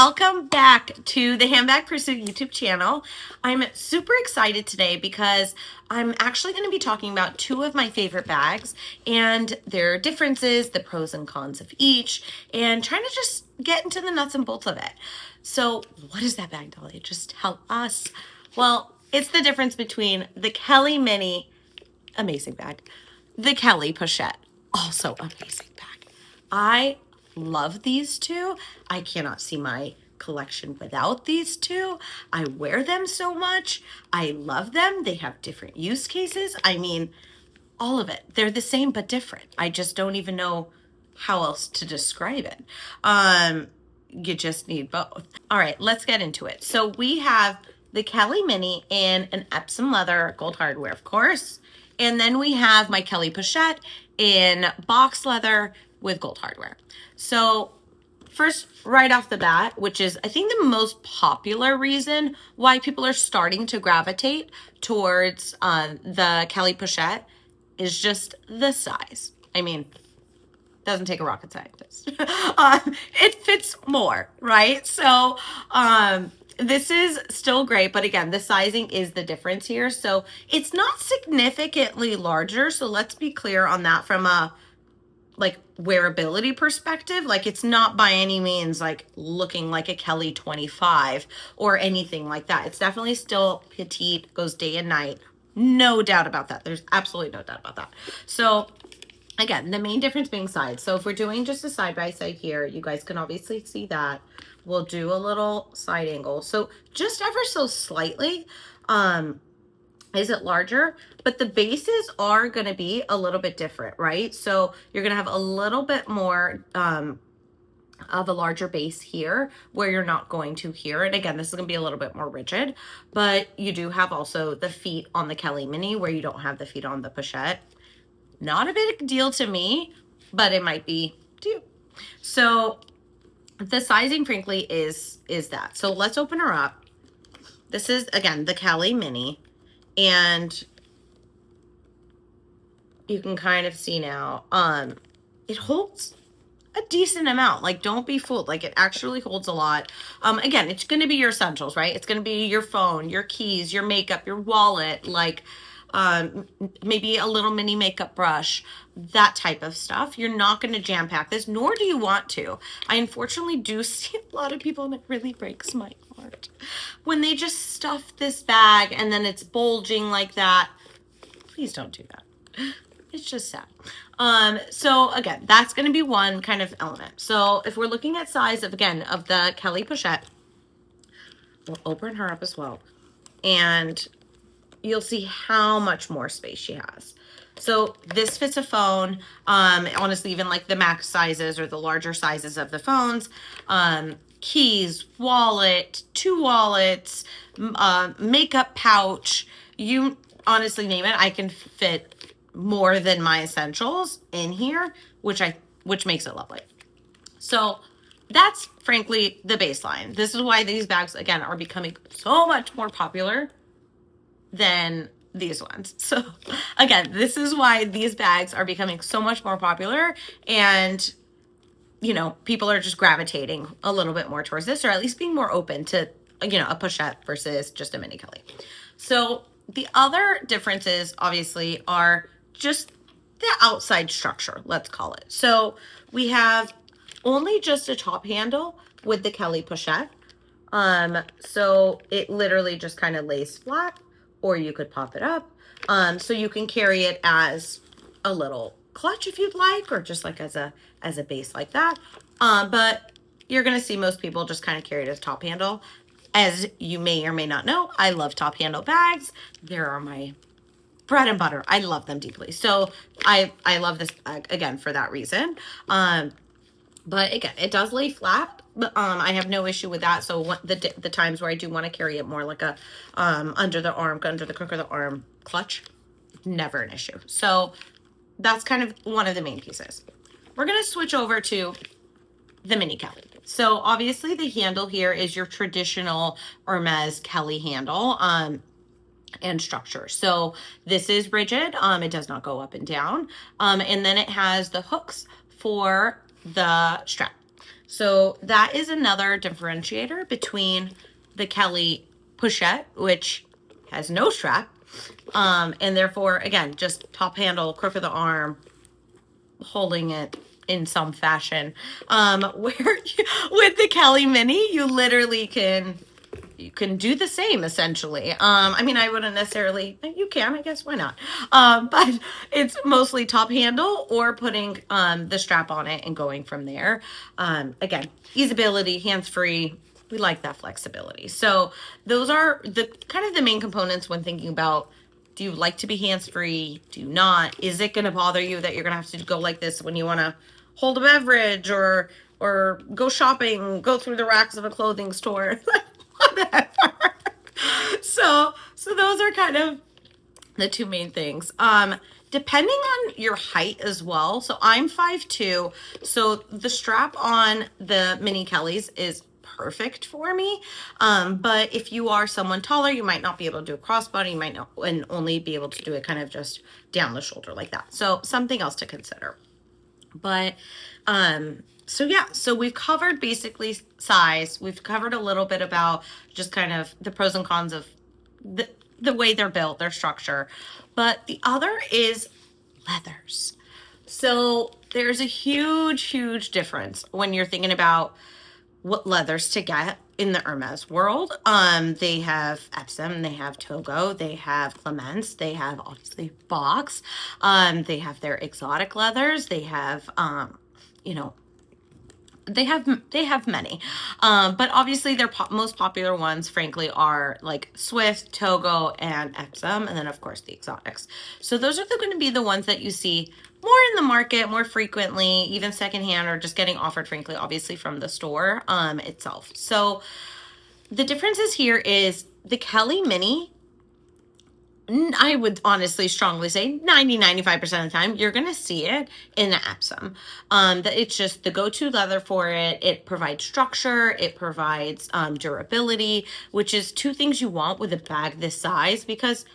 welcome back to the Handbag Pursuit YouTube channel. I'm super excited today because I'm actually going to be talking about two of my favorite bags and their differences, the pros and cons of each, and trying to just get into the nuts and bolts of it. So what is that bag, Dolly? Just tell us. Well, it's the difference between the Kelly Mini, amazing bag, the Kelly Pochette, also amazing bag. I love these two. I cannot see my collection without these two. I wear them so much. I love them. They have different use cases. I mean, all of it. They're the same but different. I just don't even know how else to describe it. You just need both. All right, let's get into it. So we have the Kelly Mini in an Epsom leather, gold hardware, of course. And then we have my Kelly Pochette in box leather with gold hardware. So first, right off the bat, which is I think the most popular reason why people are starting to gravitate towards the Kelly Pochette is just the size. I mean, doesn't take a rocket scientist. It fits more, right? So this is still great, but again, the sizing is the difference here. So it's not significantly larger. So let's be clear on that from a like wearability perspective. Like it's not by any means like looking like a Kelly 25 or anything like that. It's definitely still petite, goes day and night. No doubt about that. There's absolutely no doubt about that. So again, the main difference being sides. So if we're doing just a side by side here, you guys can obviously see that. We'll do a little side angle. So just ever so slightly, is it larger? But the bases are going to be a little bit different, right? So you're going to have a little bit more of a larger base here where you're not going to here. And again, this is going to be a little bit more rigid, but you do have also the feet on the Kelly Mini where you don't have the feet on the Pochette. Not a big deal to me, but it might be to you. So the sizing, frankly, is that. So let's open her up. This is, again, the Kelly Mini. And you can kind of see now, it holds a decent amount. Like, don't be fooled. Like, it actually holds a lot. Again, it's going to be your essentials, right? It's going to be your phone, your keys, your makeup, your wallet, like maybe a little mini makeup brush, that type of stuff. You're not going to jam pack this, nor do you want to. I unfortunately do see a lot of people, and it really breaks my heart, when they just stuff this bag and then it's bulging like that. Please don't do that. It's just sad. So again, that's going to be one kind of element. So if we're looking at size of, again, of the Kelly Pochette, we'll open her up as well. And you'll see how much more space she has. So this fits a phone. Honestly, even like the max sizes or the larger sizes of the phones, keys, wallet, two wallets, makeup pouch, you honestly name it. I can fit more than my essentials in here, which makes it lovely. So that's frankly the baseline. This is why these bags, again, are becoming so much more popular than these ones. So again, this is why these bags are becoming so much more popular, and you know, people are just gravitating a little bit more towards this, or at least being more open to, you know, a Pochette versus just a Mini Kelly. So the other differences obviously are just the outside structure, let's call it. So we have only just a top handle with the Kelly Pochette. So it literally just kind of lays flat, or you could pop it up. So you can carry it as a little clutch if you'd like, or just like as a base like that. But you're gonna see most people just kind of carry it as top handle. As you may or may not know, I love top handle bags. There are my bread and butter. I love them deeply. So I love this bag again for that reason. But again, it does lay flat. But I have no issue with that. So what the times where I do want to carry it more like a under the crook of the arm clutch, never an issue. So that's kind of one of the main pieces. We're going to switch over to the Mini Kelly. So obviously the handle here is your traditional Hermés Kelly handle and structure. So this is rigid. It does not go up and down. And then it has the hooks for the strap. So that is another differentiator between the Kelly Pochette, which has no strap, and therefore, again, just top handle, crook of the arm, holding it in some fashion. Where with the Kelly Mini, you literally can do the same essentially. I mean, I wouldn't necessarily, you can, I guess, why not? But it's mostly top handle or putting the strap on it and going from there. Again, easeability, hands-free. We like that flexibility. So those are the kind of the main components when thinking about, do you like to be hands-free? Do you not? Is it going to bother you that you're going to have to go like this when you want to hold a beverage or go shopping, go through the racks of a clothing store? Whatever. So those are kind of the two main things. Depending on your height as well. So I'm 5'2", so the strap on the Mini Kellys is perfect for me. But if you are someone taller, you might not be able to do a crossbody. You might not, and only be able to do it kind of just down the shoulder like that. So something else to consider. But so yeah, so we've covered basically size. We've covered a little bit about just kind of the pros and cons of the way they're built, their structure. But the other is leathers. So there's a huge difference when you're thinking about what leathers to get in the Hermès world. They have Epsom, they have Togo, they have Clemence, they have obviously Box, they have their exotic leathers, they have you know, they have many, but obviously their most popular ones, frankly, are like Swift, Togo, and Epsom, and then of course the exotics. So those are going to be the ones that you see more in the market more frequently, even secondhand or just getting offered, frankly, obviously from the store itself. So the differences here is the Kelly Mini, I would honestly strongly say 90-95% of the time you're going to see it in the Epsom. That it's just the go-to leather for it. It provides structure, it provides durability, which is two things you want with a bag this size, because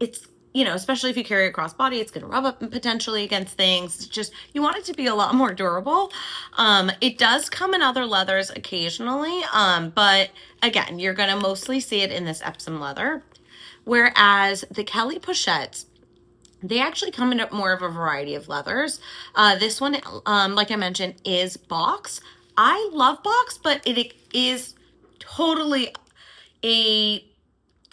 it's, you know, especially if you carry a crossbody, it's going to rub up potentially against things. It's just, you want it to be a lot more durable. It does come in other leathers occasionally, but again, you're going to mostly see it in this Epsom leather. Whereas the Kelly Pochettes, they actually come in more of a variety of leathers. This one, like I mentioned, is Box. I love Box, but it is totally a,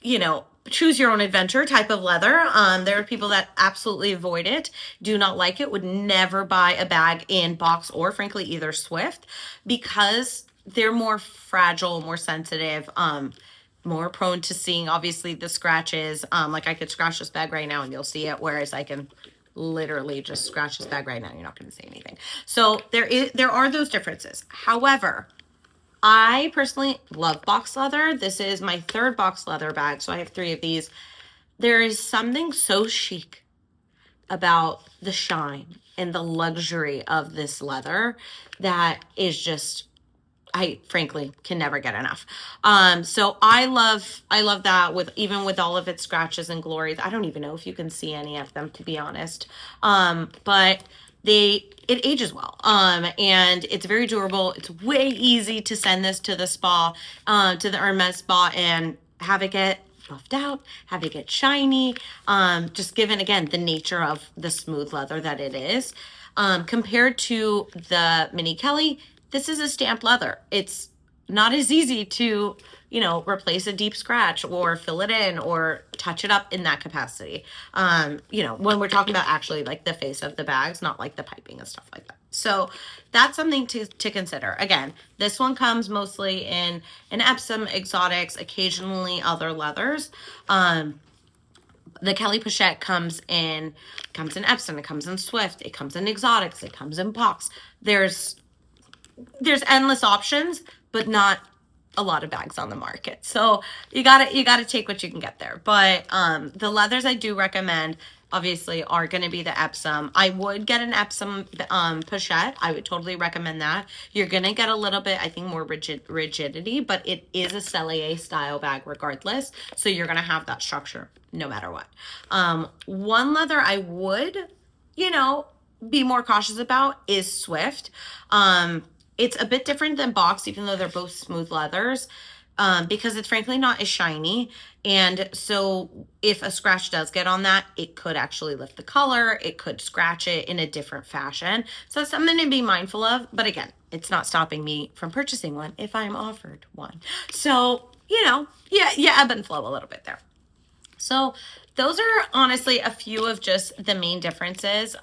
you know, choose your own adventure type of leather. There are people that absolutely avoid it, do not like it, would never buy a bag in Box or frankly either Swift, because they're more fragile, more sensitive, more prone to seeing obviously the scratches. Like I could scratch this bag right now and you'll see it, whereas I can literally just scratch this bag right now, you're not going to see anything. So there are those differences. However, I personally love box leather. This is my third box leather bag, so I have 3 of these. There is something so chic about the shine and the luxury of this leather that is just, I frankly can never get enough. So I love that, with even with all of its scratches and glories. I don't even know if you can see any of them, to be honest. But it ages well. And it's very durable. It's way easy to send this to the spa, to the Hermès spa, and have it get buffed out, have it get shiny. Just given, again, the nature of the smooth leather that it is. Compared to the Mini Kelly, this is a stamped leather. It's not as easy to, you know, replace a deep scratch or fill it in or touch it up in that capacity. You know, when we're talking about actually like the face of the bags, not like the piping and stuff like that. So that's something to consider. Again, this one comes mostly in Epsom, exotics, occasionally other leathers. The Kelly Pochette comes in Epsom, it comes in Swift, it comes in exotics, it comes in Box. There's endless options, but not a lot of bags on the market. So you gotta take what you can get there. But the leathers I do recommend obviously are going to be the Epsom. I would get an Epsom pochette. I would totally recommend that. You're going to get a little bit, I think, more rigidity, but it is a Cellier style bag regardless. So you're going to have that structure no matter what. One leather I would, you know, be more cautious about is Swift. It's a bit different than box, even though they're both smooth leathers, because it's frankly not as shiny. And so if a scratch does get on that, it could actually lift the color. It could scratch it in a different fashion. So it's something to be mindful of. But again, it's not stopping me from purchasing one if I'm offered one. So, yeah, ebb and flow a little bit there. So those are honestly a few of just the main differences.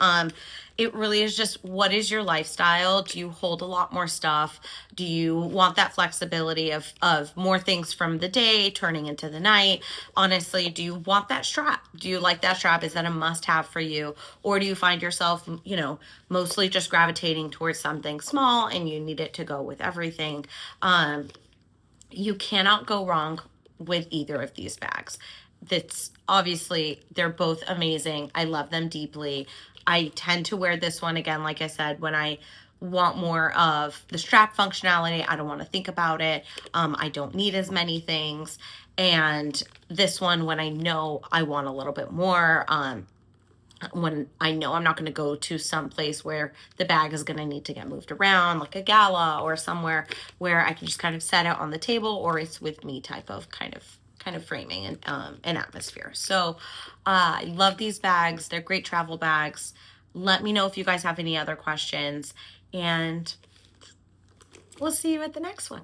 It really is just, what is your lifestyle? Do you hold a lot more stuff? Do you want that flexibility of more things from the day turning into the night? Honestly, do you want that strap? Do you like that strap? Is that a must have for you? Or do you find yourself, mostly just gravitating towards something small and you need it to go with everything? You cannot go wrong with either of these bags. That's obviously, they're both amazing. I love them deeply. I tend to wear this one, again, like I said, when I want more of the strap functionality. I don't want to think about it. I don't need as many things. And this one, when I know I want a little bit more, when I know I'm not going to go to some place where the bag is going to need to get moved around, like a gala or somewhere where I can just kind of set it on the table, or it's with me type of kind of framing and an atmosphere. So I love these bags. They're great travel bags. Let me know if you guys have any other questions, and we'll see you at the next one.